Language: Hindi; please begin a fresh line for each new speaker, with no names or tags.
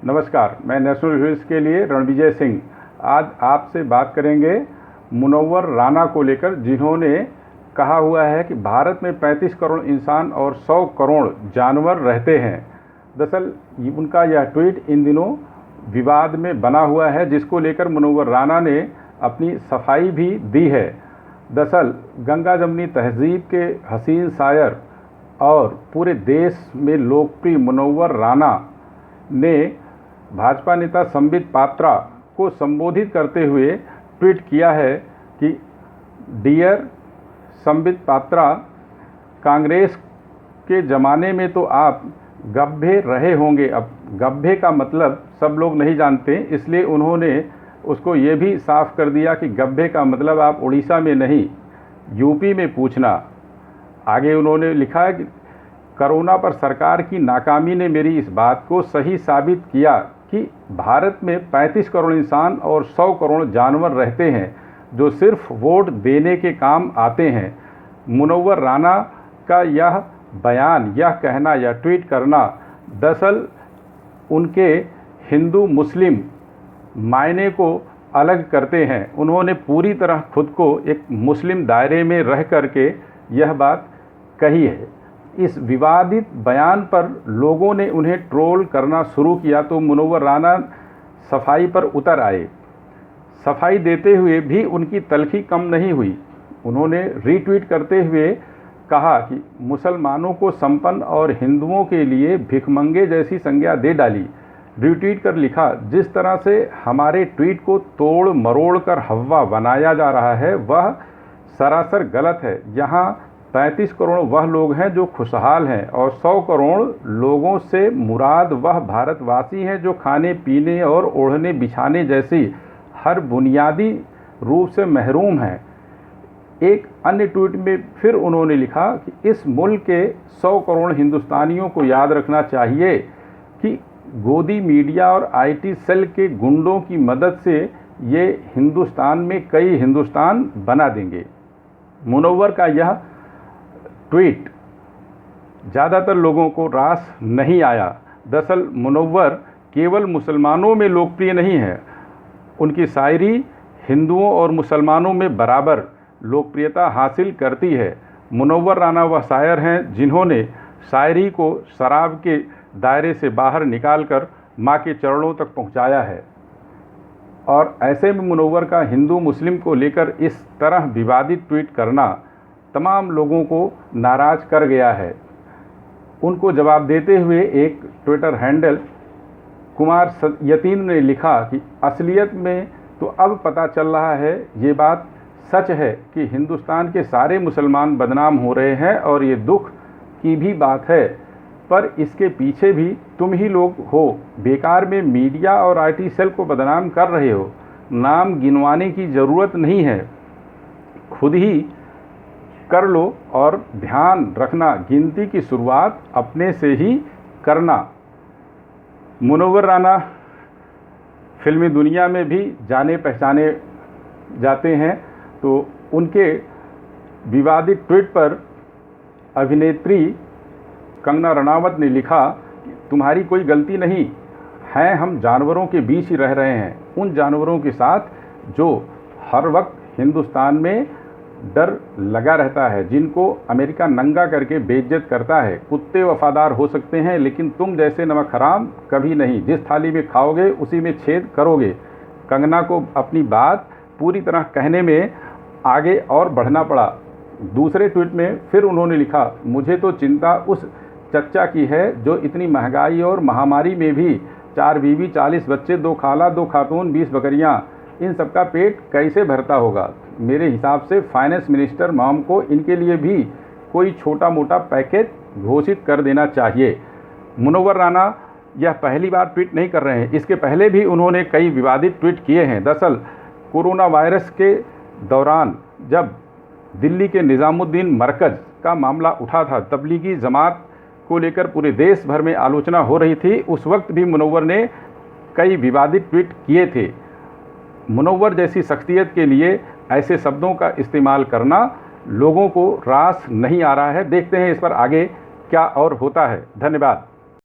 नमस्कार, मैं नेशनल न्यूज़ के लिए रणविजय सिंह। आज आपसे बात करेंगे मुनव्वर राना को लेकर, जिन्होंने कहा हुआ है कि भारत में 35 करोड़ इंसान और 100 करोड़ जानवर रहते हैं। दरअसल उनका यह ट्वीट इन दिनों विवाद में बना हुआ है, जिसको लेकर मुनव्वर राना ने अपनी सफाई भी दी है। दरअसल गंगा जमनी तहजीब के हसीन शायर और पूरे देश में लोकप्रिय मुनव्वर राना ने भाजपा नेता संबित पात्रा को संबोधित करते हुए ट्वीट किया है कि डियर संबित पात्रा, कांग्रेस के ज़माने में तो आप गब्बे रहे होंगे। अब गब्बे का मतलब सब लोग नहीं जानते, इसलिए उन्होंने उसको ये भी साफ कर दिया कि गब्बे का मतलब आप उड़ीसा में नहीं, यूपी में पूछना। आगे उन्होंने लिखा है कि कोरोना पर सरकार की नाकामी ने मेरी इस बात को सही साबित किया कि भारत में 35 करोड़ इंसान और 100 करोड़ जानवर रहते हैं, जो सिर्फ वोट देने के काम आते हैं। मुनव्वर राना का यह बयान, यह कहना, यह ट्वीट करना दरअसल उनके हिंदू मुस्लिम मायने को अलग करते हैं। उन्होंने पूरी तरह खुद को एक मुस्लिम दायरे में रह करके यह बात कही है। इस विवादित बयान पर लोगों ने उन्हें ट्रोल करना शुरू किया तो मुनव्वर राना सफाई पर उतर आए। सफाई देते हुए भी उनकी तलखी कम नहीं हुई। उन्होंने रीट्वीट करते हुए कहा कि मुसलमानों को संपन्न और हिंदुओं के लिए भिखमंगे जैसी संज्ञा दे डाली। रीट्वीट कर लिखा, जिस तरह से हमारे ट्वीट को तोड़ मरोड़ कर हवा बनाया जा रहा है वह सरासर गलत है। यहाँ 35 करोड़ वह लोग हैं जो खुशहाल हैं और 100 करोड़ लोगों से मुराद वह भारतवासी हैं जो खाने पीने और ओढ़ने बिछाने जैसी हर बुनियादी रूप से महरूम हैं। एक अन्य ट्वीट में फिर उन्होंने लिखा कि इस मुल्क के 100 करोड़ हिंदुस्तानियों को याद रखना चाहिए कि गोदी मीडिया और आईटी सेल के गुंडों की मदद से ये हिंदुस्तान में कई हिंदुस्तान बना देंगे। मुनव्वर का यह ट्वीट ज़्यादातर लोगों को रास नहीं आया। दरअसल मुनव्वर केवल मुसलमानों में लोकप्रिय नहीं है, उनकी शायरी हिंदुओं और मुसलमानों में बराबर लोकप्रियता हासिल करती है। मुनव्वर राना वह शायर हैं जिन्होंने शायरी को शराब के दायरे से बाहर निकालकर माँ के चरणों तक पहुँचाया है। और ऐसे में मुनव्वर का हिंदू मुस्लिम को लेकर इस तरह विवादित ट्वीट करना तमाम लोगों को नाराज़ कर गया है। उनको जवाब देते हुए एक ट्विटर हैंडल कुमार यतीन ने लिखा कि असलियत में तो अब पता चल रहा है, ये बात सच है कि हिंदुस्तान के सारे मुसलमान बदनाम हो रहे हैं और ये दुख की भी बात है, पर इसके पीछे भी तुम ही लोग हो। बेकार में मीडिया और आईटी सेल को बदनाम कर रहे हो। नाम गिनवाने की ज़रूरत नहीं है, खुद ही कर लो और ध्यान रखना, गिनती की शुरुआत अपने से ही करना। मुनव्वर राना फिल्मी दुनिया में भी जाने पहचाने जाते हैं, तो उनके विवादित ट्वीट पर अभिनेत्री कंगना रनावत ने लिखा, तुम्हारी कोई गलती नहीं है, हम जानवरों के बीच ही रह रहे हैं, उन जानवरों के साथ जो हर वक्त हिंदुस्तान में डर लगा रहता है, जिनको अमेरिका नंगा करके बेइज्जत करता है। कुत्ते वफादार हो सकते हैं, लेकिन तुम जैसे नमक हराम कभी नहीं। जिस थाली में खाओगे उसी में छेद करोगे। कंगना को अपनी बात पूरी तरह कहने में आगे और बढ़ना पड़ा। दूसरे ट्वीट में फिर उन्होंने लिखा, मुझे तो चिंता उस चच्चा की है जो इतनी महंगाई और महामारी में भी 4 बीवी 40 बच्चे, 2 खाला 2 खातून 20 बकरियाँ, इन सबका पेट कैसे भरता होगा। मेरे हिसाब से फाइनेंस मिनिस्टर मॉम को इनके लिए भी कोई छोटा मोटा पैकेज घोषित कर देना चाहिए। मुनव्वर राना यह पहली बार ट्वीट नहीं कर रहे हैं, इसके पहले भी उन्होंने कई विवादित ट्वीट किए हैं। दरअसल कोरोना वायरस के दौरान जब दिल्ली के निज़ामुद्दीन मरकज़ का मामला उठा था, तबलीगी जमात को लेकर पूरे देश भर में आलोचना हो रही थी, उस वक्त भी मुनव्वर ने कई विवादित ट्वीट किए थे। मुनव्वर जैसी शख्सियत के लिए ऐसे शब्दों का इस्तेमाल करना लोगों को रास नहीं आ रहा है। देखते हैं इस पर आगे क्या और होता है। धन्यवाद।